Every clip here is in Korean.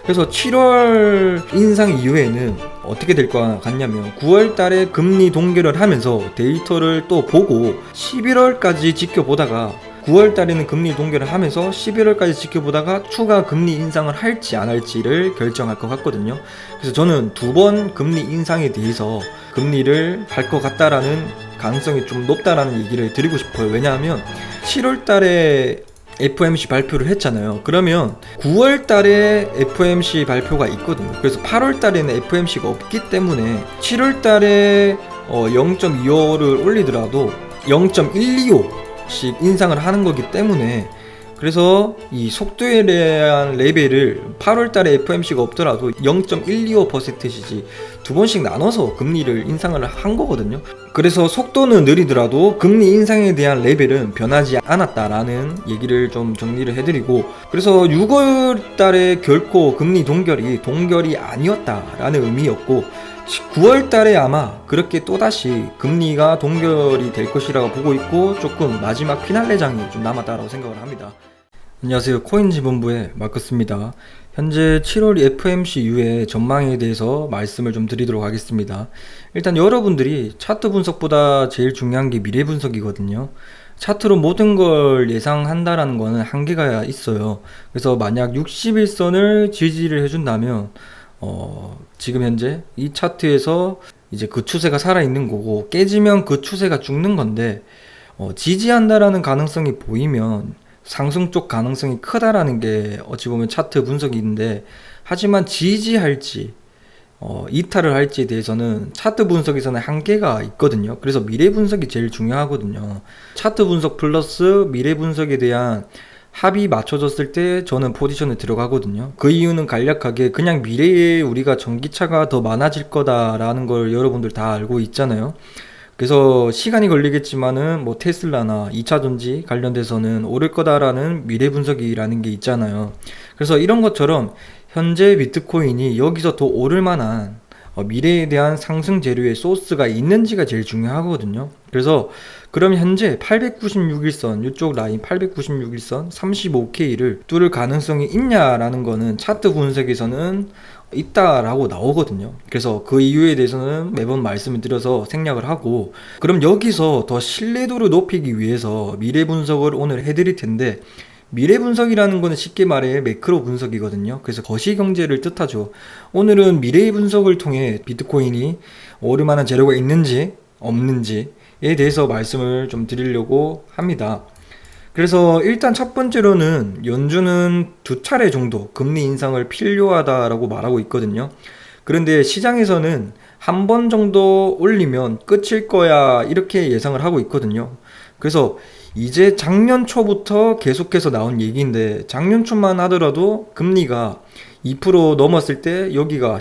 그래서 7월 인상 이후에는 어떻게 될 것 같냐면 9월 달에 금리 동결을 하면서 데이터를 또 보고 11월까지 지켜보다가 9월 달에는 금리 동결을 하면서 11월까지 지켜보다가 추가 금리 인상을 할지 안 할지를 결정할 것 같거든요. 그래서 저는 두 번 금리 인상에 대해서 금리를 할 것 같다라는 가능성이 좀 높다라는 얘기를 드리고 싶어요. 왜냐하면 7월 달에 FOMC 발표를 했잖아요. 그러면 9월 달에 FOMC 발표가 있거든요. 그래서 8월 달에는 FOMC가 없기 때문에 7월 달에 0.25를 올리더라도 0.125씩 인상을 하는 거기 때문에, 그래서 이 속도에 대한 레벨을 8월 달에 FOMC가 없더라도 0.125%씩 두 번씩 나눠서 금리를 인상을 한 거거든요. 그래서 속도는 느리더라도 금리 인상에 대한 레벨은 변하지 않았다라는 얘기를 좀 정리를 해드리고, 그래서 6월 달에 결코 금리 동결이 아니었다라는 의미였고, 9월 달에 아마 그렇게 또다시 금리가 동결이 될 것이라고 보고 있고, 조금 마지막 피날레장이 좀 남았다라고 생각을 합니다. 안녕하세요. 코인지본부의 마커스입니다. 현재 7월 FOMC 이후에 전망에 대해서 말씀을 좀 드리도록 하겠습니다. 일단 여러분들이 차트 분석보다 제일 중요한 게 미래 분석이거든요. 차트로 모든 걸 예상한다라는 거는 한계가 있어요. 그래서 만약 61선을 지지를 해준다면 지금 현재 이 차트에서 이제 그 추세가 살아있는 거고, 깨지면 그 추세가 죽는 건데, 지지한다라는 가능성이 보이면 상승 쪽 가능성이 크다라는 게 어찌 보면 차트 분석인데, 하지만 지지할지 이탈을 할지에 대해서는 차트 분석에서는 한계가 있거든요. 그래서 미래 분석이 제일 중요하거든요. 차트 분석 플러스 미래 분석에 대한 합이 맞춰졌을 때 저는 포지션에 들어가거든요. 그 이유는 간략하게 그냥 미래에 우리가 전기차가 더 많아질 거다라는 걸 여러분들 다 알고 있잖아요. 그래서 시간이 걸리겠지만은 뭐 테슬라나 2차 전지 관련돼서는 오를 거다라는 미래 분석이라는 게 있잖아요. 그래서 이런 것처럼 현재 비트코인이 여기서 더 오를 만한 미래에 대한 상승 재료의 소스가 있는지가 제일 중요하거든요. 그래서 그럼 현재 896일선, 이쪽 라인 896일선 35K를 뚫을 가능성이 있냐라는 거는 차트 분석에서는 있다라고 나오거든요. 그래서 그 이유에 대해서는 매번 말씀을 드려서 생략을 하고, 그럼 여기서 더 신뢰도를 높이기 위해서 미래 분석을 오늘 해드릴 텐데, 미래 분석이라는 거는 쉽게 말해 매크로 분석이거든요. 그래서 거시경제를 뜻하죠. 오늘은 미래 분석을 통해 비트코인이 오를 만한 재료가 있는지 없는지에 대해서 말씀을 좀 드리려고 합니다. 그래서 일단 첫 번째로는 연준은 두 차례 정도 금리 인상을 필요하다라고 말하고 있거든요. 그런데 시장에서는 한 번 정도 올리면 끝일 거야 이렇게 예상을 하고 있거든요. 그래서 이제 작년 초부터 계속해서 나온 얘기인데, 작년 초만 하더라도 금리가 2% 넘었을 때 여기가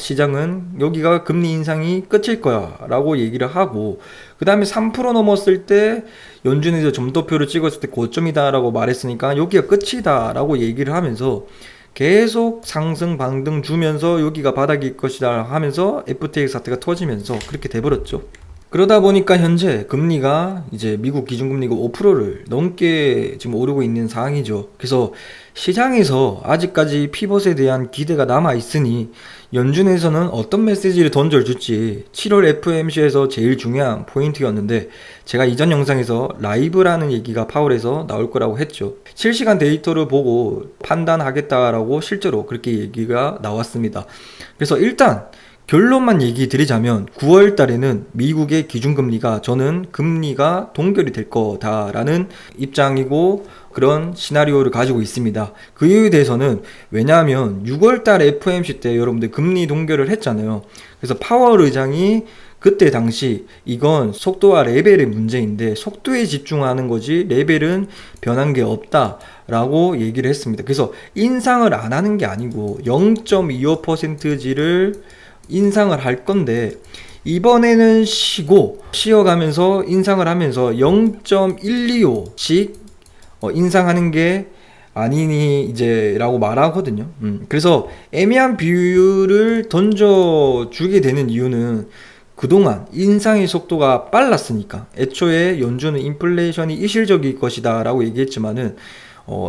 금리 인상이 끝일 거야 라고 얘기를 하고, 그 다음에 3% 넘었을 때 연준에서 점도표를 찍었을 때 고점이다 라고 말했으니까 여기가 끝이다 라고 얘기를 하면서 계속 상승 반등 주면서 여기가 바닥일 것이다 하면서 FTX 사태가 터지면서 그렇게 돼버렸죠. 그러다 보니까 현재 금리가 이제 미국 기준금리가 5%를 넘게 지금 오르고 있는 상황이죠. 그래서 시장에서 아직까지 피벗에 대한 기대가 남아 있으니 연준에서는 어떤 메시지를 던져줄지 7월 FOMC에서 제일 중요한 포인트였는데, 제가 이전 영상에서 라이브라는 얘기가 파월에서 나올 거라고 했죠. 실시간 데이터를 보고 판단하겠다라고 실제로 그렇게 얘기가 나왔습니다. 그래서 일단 결론만 얘기 드리자면 9월 달에는 미국의 기준금리가, 저는 금리가 동결이 될 거다라는 입장이고 그런 시나리오를 가지고 있습니다. 그 이유에 대해서는, 왜냐하면 6월 달 FOMC 때 여러분들 금리 동결을 했잖아요. 그래서 파월 의장이 그때 당시 이건 속도와 레벨의 문제인데 속도에 집중하는 거지 레벨은 변한 게 없다 라고 얘기를 했습니다. 그래서 인상을 안 하는 게 아니고 0.25%를 인상을 할 건데, 이번에는 쉬어가면서 인상을 하면서 0.125씩 인상하는 게 아니니 이제 라고 말하거든요. 그래서 애매한 비율을 던져주게 되는 이유는 그동안 인상의 속도가 빨랐으니까. 애초에 연준은 인플레이션이 일시적일 것이다 라고 얘기했지만은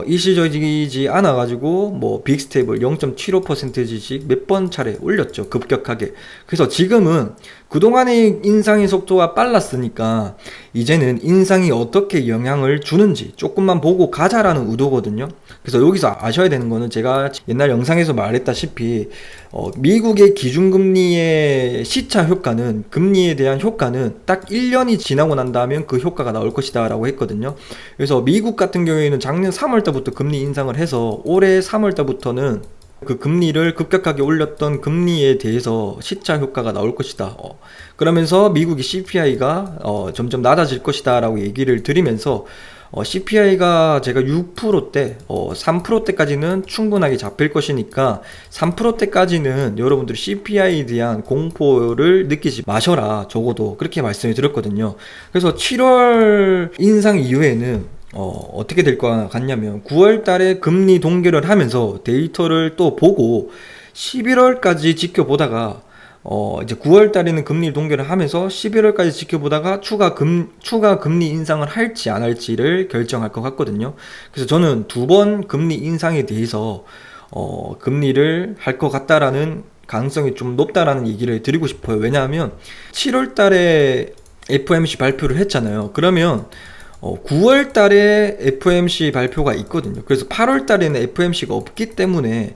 일시적이지 않아 가지고 뭐 빅스텝을 0.75%씩 몇 번 차례 올렸죠, 급격하게. 그래서 지금은 그동안의 인상의 속도가 빨랐으니까 이제는 인상이 어떻게 영향을 주는지 조금만 보고 가자라는 의도거든요. 그래서 여기서 아셔야 되는 거는, 제가 옛날 영상에서 말했다시피 미국의 기준금리의 시차 효과는, 금리에 대한 효과는 딱 1년이 지나고 난 다음에 그 효과가 나올 것이다 라고 했거든요. 그래서 미국 같은 경우에는 작년 3월 달부터 금리 인상을 해서 올해 3월 달부터는 그 금리를 급격하게 올렸던 금리에 대해서 시차 효과가 나올 것이다. 그러면서 미국의 CPI가 점점 낮아질 것이다 라고 얘기를 드리면서 CPI가 제가 6%대, 3%대까지는 충분하게 잡힐 것이니까 3%대까지는 여러분들이 CPI에 대한 공포를 느끼지 마셔라, 적어도 그렇게 말씀을 드렸거든요. 그래서 7월 인상 이후에는 어떻게 될 것 같냐면, 9월 달에 금리 동결을 하면서 데이터를 또 보고 11월까지 지켜보다가 이제 9월 달에는 금리 동결을 하면서 11월까지 지켜보다가 추가 금리 인상을 할지 안 할지를 결정할 것 같거든요. 그래서 저는 두 번 금리 인상에 대해서 금리를 할 것 같다라는 가능성이 좀 높다라는 얘기를 드리고 싶어요. 왜냐하면 7월 달에 FOMC 발표를 했잖아요. 그러면 9월 달에 FOMC 발표가 있거든요. 그래서 8월 달에는 FOMC가 없기 때문에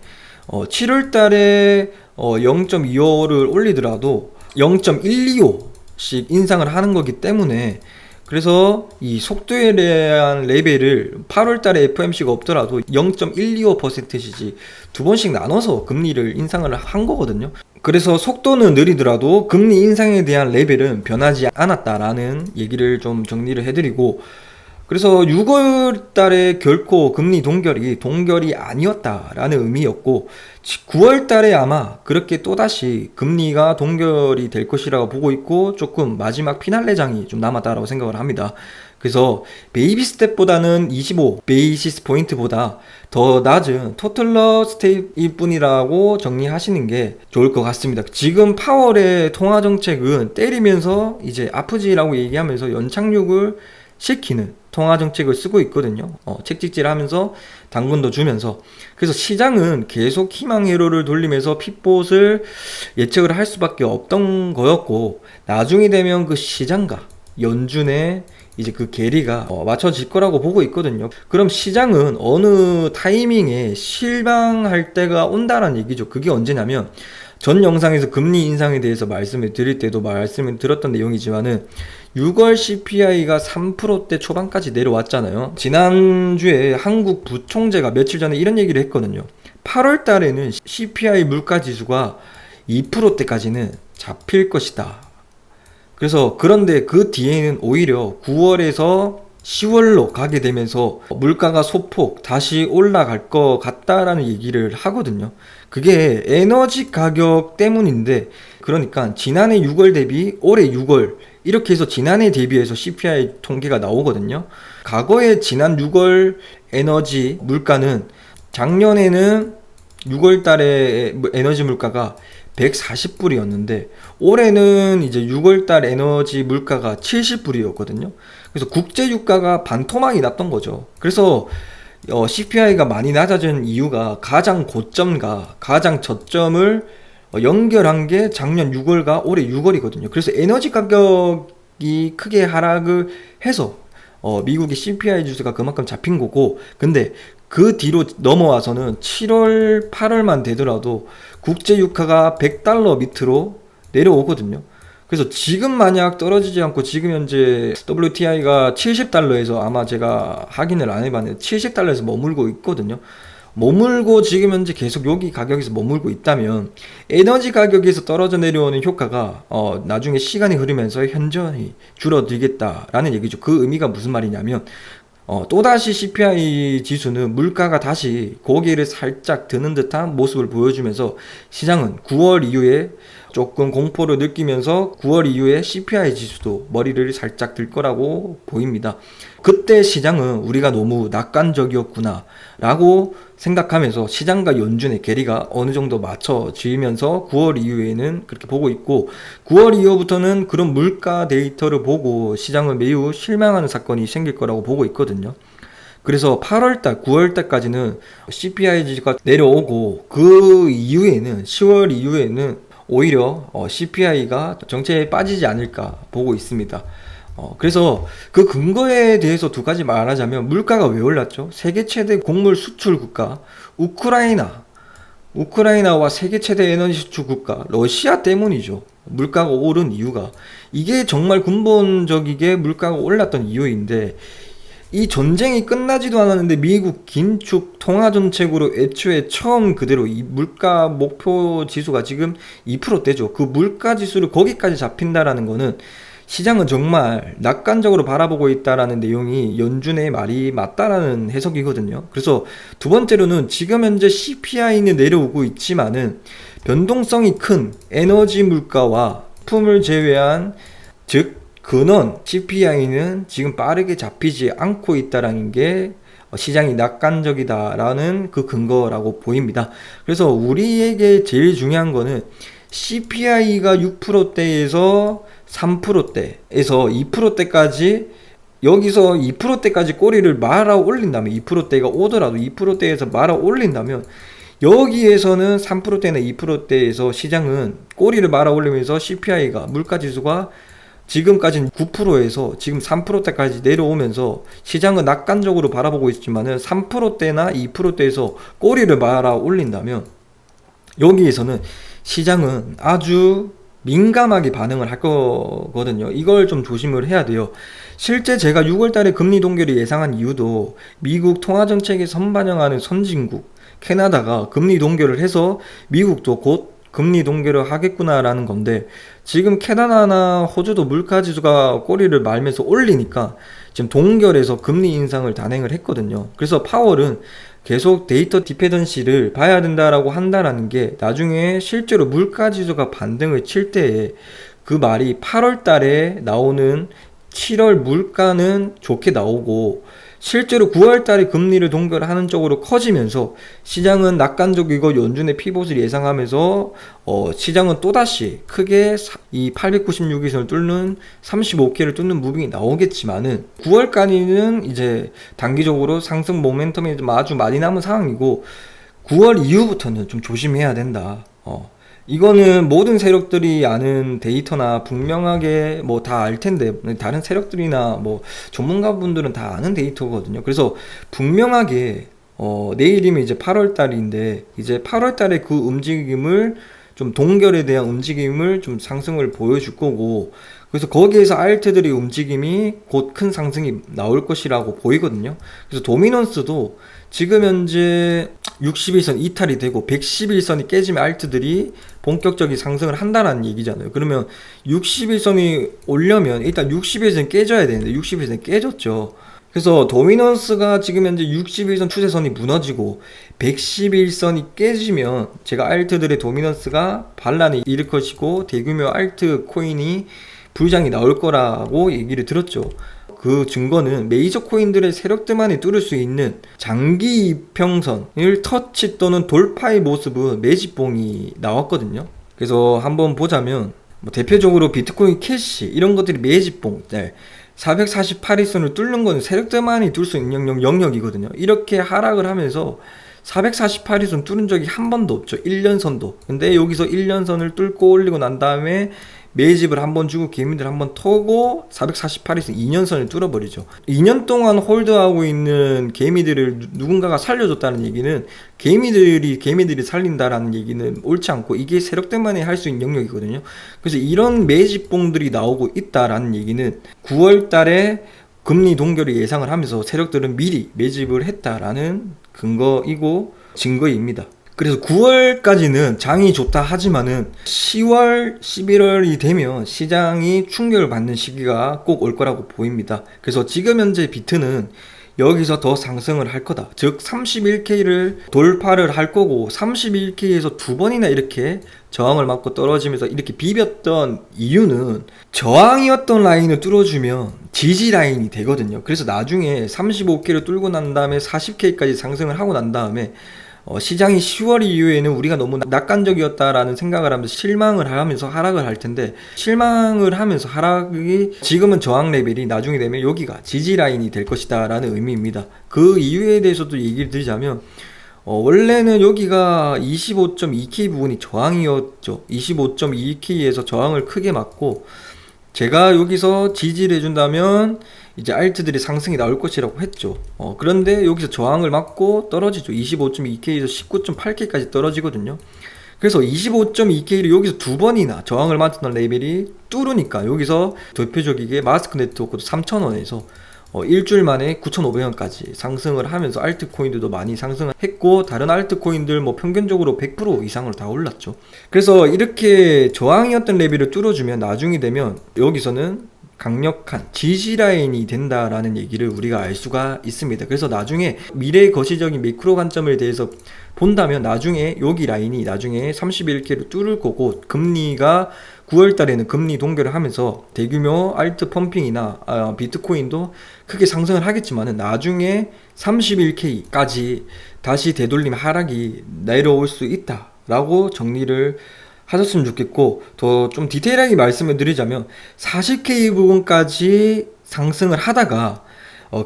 7월 달에 0.25를 올리더라도 0.125씩 인상을 하는 거기 때문에, 그래서 이 속도에 대한 레벨을 8월 달에 FOMC가 없더라도 0.125%씩 두 번씩 나눠서 금리를 인상을 한 거거든요. 그래서 속도는 느리더라도 금리 인상에 대한 레벨은 변하지 않았다라는 얘기를 좀 정리를 해드리고, 그래서 6월 달에 결코 금리 동결이 아니었다라는 의미였고, 9월 달에 아마 그렇게 또다시 금리가 동결이 될 것이라고 보고 있고, 조금 마지막 피날레장이 좀 남았다라고 생각을 합니다. 그래서 베이비 스텝보다는 25 베이시스 포인트보다 더 낮은 토틀러 스텝일 뿐이라고 정리하시는 게 좋을 것 같습니다. 지금 파월의 통화 정책은 때리면서 이제 아프지라고 얘기하면서 연착륙을 시키는 통화 정책을 쓰고 있거든요. 책찍질 하면서 당근도 주면서. 그래서 시장은 계속 희망 회로를 돌리면서 핏봇을 예측을 할 수밖에 없던 거였고, 나중에 되면 그 시장과 연준의 이제 그 괴리가 맞춰질 거라고 보고 있거든요. 그럼 시장은 어느 타이밍에 실망할 때가 온다라는 얘기죠. 그게 언제냐면, 전 영상에서 금리 인상에 대해서 말씀을 드릴 때도 말씀을 드렸던 내용이지만은, 6월 CPI가 3%대 초반까지 내려왔잖아요. 지난주에 한국 부총재가 며칠 전에 이런 얘기를 했거든요. 8월 달에는 CPI 물가 지수가 2%대까지는 잡힐 것이다. 그래서 그런데 그 뒤에는 오히려 9월에서 10월로 가게 되면서 물가가 소폭 다시 올라갈 것 같다라는 얘기를 하거든요. 그게 에너지 가격 때문인데, 그러니까 지난해 6월 대비 올해 6월 이렇게 해서 지난해 대비해서 CPI 통계가 나오거든요. 과거에 지난 6월 에너지 물가는, 작년에는 6월 달에 에너지 물가가 140불이었는데 올해는 이제 6월달 에너지 물가가 70불이었거든요. 그래서 국제 유가가 반토막이 났던 거죠. 그래서 CPI가 많이 낮아진 이유가 가장 고점과 가장 저점을 연결한 게 작년 6월과 올해 6월이거든요. 그래서 에너지 가격이 크게 하락을 해서 미국의 CPI 지수가 그만큼 잡힌 거고, 근데 그 뒤로 넘어와서는 7월, 8월만 되더라도 국제 유가가 100달러 밑으로 내려오거든요. 그래서 지금 만약 떨어지지 않고 지금 현재 WTI가 70달러에서, 아마 제가 확인을 안 해봤는데 70달러에서 머물고 있거든요. 머물고 지금 현재 계속 여기 가격에서 머물고 있다면 에너지 가격에서 떨어져 내려오는 효과가 나중에 시간이 흐르면서 현저히 줄어들겠다라는 얘기죠. 그 의미가 무슨 말이냐면, 또다시 CPI 지수는 물가가 다시 고개를 살짝 드는 듯한 모습을 보여주면서 시장은 9월 이후에 조금 공포를 느끼면서 9월 이후에 CPI 지수도 머리를 살짝 들 거라고 보입니다. 그때 시장은 우리가 너무 낙관적이었구나 라고 생각하면서 시장과 연준의 괴리가 어느 정도 맞춰지면서 9월 이후에는 그렇게 보고 있고, 9월 이후부터는 그런 물가 데이터를 보고 시장을 매우 실망하는 사건이 생길 거라고 보고 있거든요. 그래서 8월달, 9월달까지는 CPI가 내려오고 그 이후에는 10월 이후에는 오히려 CPI가 정체에 빠지지 않을까 보고 있습니다. 그래서 그 근거에 대해서 두 가지 말하자면 물가가 왜 올랐죠? 세계 최대 곡물 수출 국가 우크라이나와 세계 최대 에너지 수출 국가 러시아 때문이죠. 물가가 오른 이유가 이게 정말 근본적이게 물가가 올랐던 이유인데 이 전쟁이 끝나지도 않았는데 미국 긴축 통화 정책으로 애초에 처음 그대로 이 물가 목표 지수가 지금 2%대죠. 그 물가 지수를 거기까지 잡힌다라는 거는 시장은 정말 낙관적으로 바라보고 있다라는 내용이 연준의 말이 맞다라는 해석이거든요. 그래서 두 번째로는 지금 현재 CPI는 내려오고 있지만은 변동성이 큰 에너지 물가와 품을 제외한 즉 근원 CPI는 지금 빠르게 잡히지 않고 있다라는 게 시장이 낙관적이다라는 그 근거라고 보입니다. 그래서 우리에게 제일 중요한 거는 CPI가 6%대에서 3%대에서 2%대까지 여기서 2%대까지 꼬리를 말아 올린다면 2%대가 오더라도 2%대에서 말아 올린다면 여기에서는 3%대나 2%대에서 시장은 꼬리를 말아 올리면서 CPI가 물가지수가 지금까지는 9%에서 지금 3%대까지 내려오면서 시장은 낙관적으로 바라보고 있지만은 3%대나 2%대에서 꼬리를 말아 올린다면 여기에서는 시장은 아주 민감하게 반응을 할 거거든요. 이걸 좀 조심을 해야 돼요. 실제 제가 6월달에 금리 동결을 예상한 이유도 미국 통화정책에 선반영하는 선진국 캐나다가 금리 동결을 해서 미국도 곧 금리 동결을 하겠구나라는 건데 지금 캐나다나 호주도 물가지수가 꼬리를 말면서 올리니까 지금 동결해서 금리 인상을 단행을 했거든요. 그래서 파월은 계속 데이터 디펜던시를 봐야 된다라고 한다라는 게 나중에 실제로 물가지수가 반등을 칠 때에 그 말이 8월 달에 나오는 7월 물가는 좋게 나오고 실제로 9월 달에 금리를 동결하는 쪽으로 커지면서 시장은 낙관적이고 연준의 피봇을 예상하면서 시장은 또다시 크게 이 896일선을 뚫는 35K를 뚫는 무빙이 나오겠지만은 9월까지는 이제 단기적으로 상승 모멘텀이 좀 아주 많이 남은 상황이고 9월 이후부터는 좀 조심해야 된다. 이거는 모든 세력들이 아는 데이터나 분명하게 뭐 다 알 텐데 다른 세력들이나 뭐 전문가분들은 다 아는 데이터거든요. 그래서 분명하게 내일이면 이제 8월 달인데 이제 8월 달에 그 움직임을 좀 동결에 대한 움직임을 좀 상승을 보여줄 거고 그래서 거기에서 알트들의 움직임이 곧 큰 상승이 나올 것이라고 보이거든요. 그래서 도미넌스도 지금 현재 60일선 이탈이 되고 111선이 깨지면 알트들이 본격적인 상승을 한다는 얘기잖아요. 그러면 60일선이 오려면 일단 60일선 깨져야 되는데 60일선 깨졌죠. 그래서 도미넌스가 지금 현재 61선 추세선이 무너지고 111선이 깨지면 제가 알트들의 도미넌스가 반란이 일을 것이고 대규모 알트 코인이 불장이 나올 거라고 얘기를 들었죠. 그 증거는 메이저 코인들의 세력들만이 뚫을 수 있는 장기 이평선을 터치 또는 돌파의 모습은 매집봉이 나왔거든요. 그래서 한번 보자면 뭐 대표적으로 비트코인 캐시 이런 것들이 매집봉 448일선을 뚫는 건 세력들만이 뚫을 수 있는 영역이거든요. 이렇게 하락을 하면서 448일선 뚫은 적이 한 번도 없죠. 1년선도. 근데 여기서 1년선을 뚫고 올리고 난 다음에 매집을 한번 주고 개미들 한번 터고 448일선 2년선을 뚫어버리죠. 2년 동안 홀드하고 있는 개미들을 누군가가 살려줬다는 얘기는 개미들이 살린다라는 얘기는 옳지 않고 이게 세력들만이 할 수 있는 영역이거든요. 그래서 이런 매집봉들이 나오고 있다라는 얘기는 9월 달에 금리 동결을 예상을 하면서 세력들은 미리 매집을 했다라는 근거이고 증거입니다. 그래서 9월까지는 장이 좋다 하지만은 10월, 11월이 되면 시장이 충격을 받는 시기가 꼭 올 거라고 보입니다. 그래서 지금 현재 비트는 여기서 더 상승을 할 거다. 즉 31K를 돌파를 할 거고 31K에서 두 번이나 이렇게 저항을 맞고 떨어지면서 이렇게 비볐던 이유는 저항이었던 라인을 뚫어주면 지지 라인이 되거든요. 그래서 나중에 35K를 뚫고 난 다음에 40K까지 상승을 하고 난 다음에 시장이 10월 이후에는 우리가 너무 낙관적이었다라는 생각을 하면서 실망을 하면서 하락을 할 텐데, 실망을 하면서 하락이 지금은 저항 레벨이 나중에 되면 여기가 지지 라인이 될 것이다 라는 의미입니다. 그 이유에 대해서도 얘기를 드리자면, 원래는 여기가 25.2K 부분이 저항이었죠. 25.2K에서 저항을 크게 맞고, 제가 여기서 지지를 해준다면 이제 알트들이 상승이 나올 것이라고 했죠. 그런데 여기서 저항을 맞고 떨어지죠. 25.2K에서 19.8K까지 떨어지거든요. 그래서 25.2K를 여기서 두 번이나 저항을 맞았던 레벨이 뚫으니까, 여기서 대표적이게 마스크 네트워크도 3,000원에서 일주일 만에 9,500원까지 상승을 하면서 알트코인들도 많이 상승했고, 다른 알트코인들 뭐 평균적으로 100% 이상으로 다 올랐죠. 그래서 이렇게 저항이었던 레벨을 뚫어주면 나중에 되면 여기서는 강력한 지지 라인이 된다라는 얘기를 우리가 알 수가 있습니다. 그래서 나중에 미래의 거시적인 매크로 관점에 대해서 본다면 나중에 여기 라인이 나중에 31K를 뚫을 거고, 금리가 9월 달에는 금리 동결을 하면서 대규모 알트 펌핑이나 비트코인도 크게 상승을 하겠지만은 나중에 31K까지 다시 되돌림 하락이 내려올 수 있다라고 정리를 하셨으면 좋겠고, 더 좀 디테일하게 말씀을 드리자면 40K 부분까지 상승을 하다가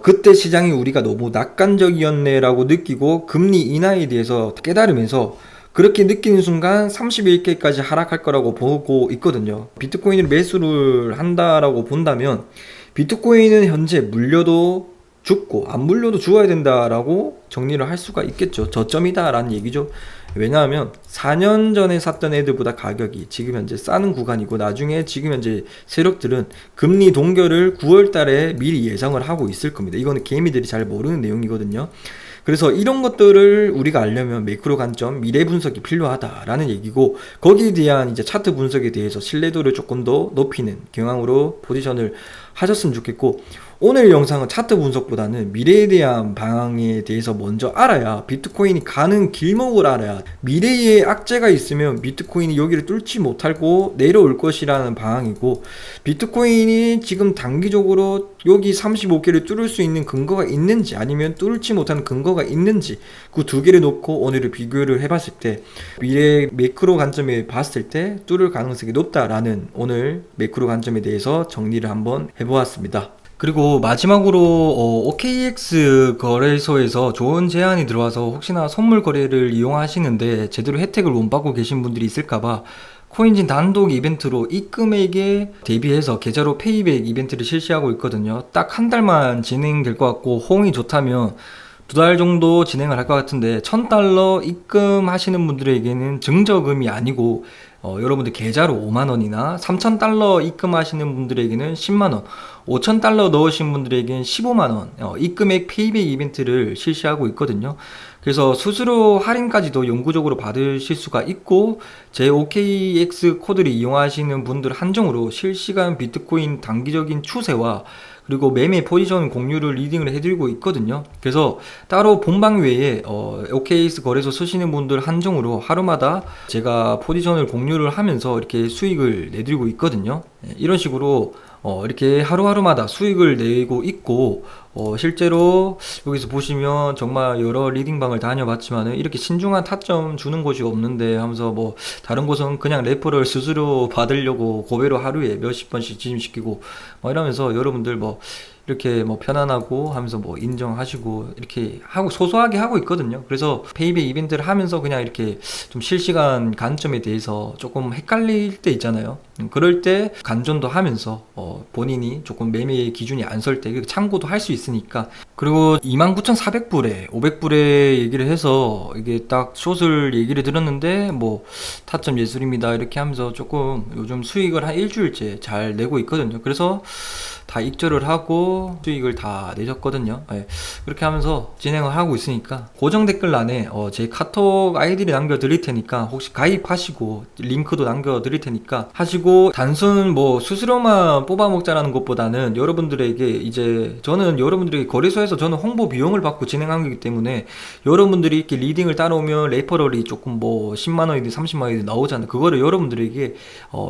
그때 시장이 우리가 너무 낙관적이었네 라고 느끼고 금리 인하에 대해서 깨달으면서 그렇게 느끼는 순간 31K까지 하락할 거라고 보고 있거든요. 비트코인을 매수를 한다라고 본다면 비트코인은 현재 물려도 죽고 안 물려도 죽어야 된다라고 정리를 할 수가 있겠죠. 저점이다 라는 얘기죠. 왜냐하면 4년 전에 샀던 애들보다 가격이 지금 현재 싸는 구간이고, 나중에 지금 현재 세력들은 금리 동결을 9월 달에 미리 예상을 하고 있을 겁니다. 이거는 개미들이 잘 모르는 내용이거든요. 그래서 이런 것들을 우리가 알려면 매크로 관점, 미래 분석이 필요하다라는 얘기고, 거기에 대한 이제 차트 분석에 대해서 신뢰도를 조금 더 높이는 경향으로 포지션을 하셨으면 좋겠고, 오늘 영상은 차트 분석보다는 미래에 대한 방향에 대해서 먼저 알아야, 비트코인이 가는 길목을 알아야, 미래에 악재가 있으면 비트코인이 여기를 뚫지 못하고 내려올 것이라는 방향이고, 비트코인이 지금 단기적으로 여기 35개를 뚫을 수 있는 근거가 있는지 아니면 뚫지 못하는 근거가 있는지, 그 두 개를 놓고 오늘을 비교를 해봤을 때 미래 매크로 관점에 봤을 때 뚫을 가능성이 높다라는 오늘 매크로 관점에 대해서 정리를 한번 해보았습니다. 그리고 마지막으로 OKX 거래소에서 좋은 제안이 들어와서 혹시나 선물 거래를 이용하시는데 제대로 혜택을 못 받고 계신 분들이 있을까봐 코인진 단독 이벤트로 입금액에 대비해서 계좌로 페이백 이벤트를 실시하고 있거든요. 딱 한 달만 진행될 것 같고, 호응이 좋다면 2달 정도 진행을 할 것 같은데, $1,000 입금하시는 분들에게는 증저금이 아니고 여러분들 계좌로 5만원이나, $3,000 입금하시는 분들에게는 10만원, $5,000 넣으신 분들에게는 15만원 입금액 페이백 이벤트를 실시하고 있거든요. 그래서 수수료 할인까지도 영구적으로 받으실 수가 있고, 제 OKX 코드를 이용하시는 분들 한정으로 실시간 비트코인 단기적인 추세와 그리고 매매 포지션 공유를 리딩을 해드리고 있거든요. 그래서 따로 본방 외에 OKX 거래소 쓰시는 분들 한정으로 하루마다 제가 포지션을 공유를 하면서 이렇게 수익을 내드리고 있거든요. 이런 식으로 이렇게 하루하루마다 수익을 내고 있고, 실제로 여기서 보시면 정말 여러 리딩방을 다녀봤지만은 이렇게 신중한 타점 주는 곳이 없는데 하면서, 뭐 다른 곳은 그냥 레퍼럴 수수료 받으려고 고배로 하루에 몇십 번씩 진입시키고 이러면서 여러분들 뭐 이렇게 뭐 편안하고 하면서 뭐 인정하시고 이렇게 하고 소소하게 하고 있거든요. 그래서 페이백 이벤트를 하면서 그냥 이렇게 좀 실시간 관점에 대해서 조금 헷갈릴 때 있잖아요. 그럴 때 간전도 하면서 본인이 조금 매매 기준이 안 설 때 참고도 할 수 있으니까. 그리고 29,400불에 500불에 얘기를 해서 이게 딱 숏을 얘기를 들었는데, 뭐 타점 예술입니다 이렇게 하면서 조금 요즘 수익을 한 일주일째 잘 내고 있거든요. 그래서 다 익절을 하고 수익을 다 내셨거든요. 네. 그렇게 하면서 진행을 하고 있으니까 고정 댓글란에 제 카톡 아이디를 남겨드릴 테니까 혹시 가입하시고 링크도 남겨드릴 테니까 하시고, 단순 뭐 수수료만 뽑아먹자라는 것보다는 여러분들에게 이제 저는 여러분들에게 거래소에서 저는 홍보 비용을 받고 진행한 거기 때문에, 여러분들이 이렇게 리딩을 따라오면 레퍼럴이 조금 뭐 10만원이든 30만원이든 나오잖아요. 그거를 여러분들에게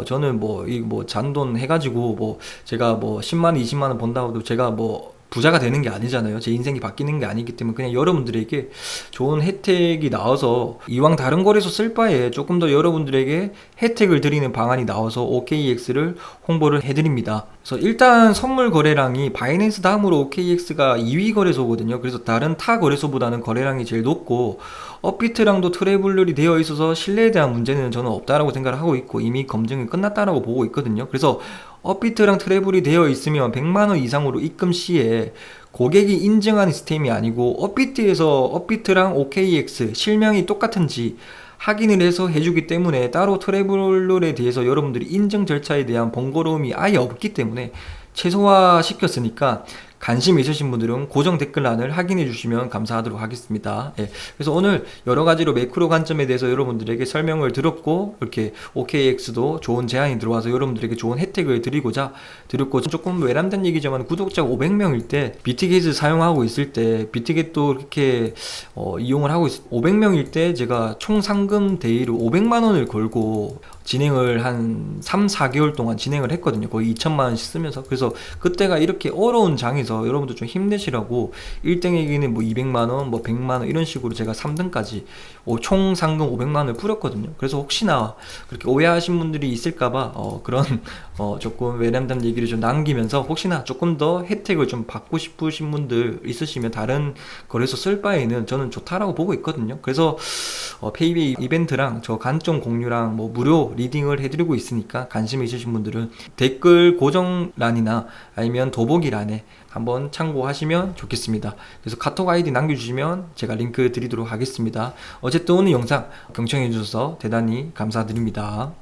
저는 뭐 이 뭐 잔돈 해가지고 뭐 제가 뭐 10만원 20만원 번다고도 제가 뭐 부자가 되는 게 아니잖아요. 제 인생이 바뀌는 게 아니기 때문에 그냥 여러분들에게 좋은 혜택이 나와서 이왕 다른 거래소 쓸 바에 조금 더 여러분들에게 혜택을 드리는 방안이 나와서 OKX를 홍보를 해드립니다. 그래서 일단 선물 거래량이 바이낸스 다음으로 OKX가 2위 거래소거든요. 그래서 다른 타 거래소보다는 거래량이 제일 높고 업비트랑도 트래블룰이 되어 있어서 신뢰에 대한 문제는 저는 없다라고 생각을 하고 있고 이미 검증이 끝났다라고 보고 있거든요. 그래서 업비트랑 트래블이 되어 있으면 100만원 이상으로 입금 시에 고객이 인증한 시스템이 아니고 업비트에서 업비트랑 OKX 실명이 똑같은지 확인을 해서 해주기 때문에 따로 트래블룰에 대해서 여러분들이 인증 절차에 대한 번거로움이 아예 없기 때문에 최소화 시켰으니까 관심 있으신 분들은 고정 댓글란을 확인해 주시면 감사하도록 하겠습니다. 예, 그래서 오늘 여러 가지로 매크로 관점에 대해서 여러분들에게 설명을 드렸고 이렇게 OKX도 좋은 제안이 들어와서 여러분들에게 좋은 혜택을 드리고자 드렸고 조금 외람된 얘기지만 구독자 500명일 때 비트겟을 사용하고 있을 때 비트겟도 이렇게 이용을 하고 500명일 때 제가 총 상금 대위로 500만원을 걸고 진행을 한 3, 4개월 동안 진행을 했거든요. 거의 2천만원씩 쓰면서. 그래서 그때가 이렇게 어려운 장에서 여러분들 좀 힘내시라고 1등에게는 뭐 200만원, 뭐 100만원 이런 식으로 제가 3등까지 총 상금 500만원을 뿌렸거든요. 그래서 혹시나 그렇게 오해하신 분들이 있을까봐 그런 조금 외람된 얘기를 좀 남기면서 혹시나 조금 더 혜택을 좀 받고 싶으신 분들 있으시면 다른 거래소 쓸 바에는 저는 좋다라고 보고 있거든요. 그래서 페이비 이벤트랑 저 간점 공유랑 뭐 무료 리딩을 해드리고 있으니까 관심 있으신 분들은 댓글 고정란이나 아니면 더보기란에 한번 참고하시면 좋겠습니다. 그래서 카톡 아이디 남겨주시면 제가 링크 드리도록 하겠습니다. 어쨌든 오늘 영상 경청해 주셔서 대단히 감사드립니다.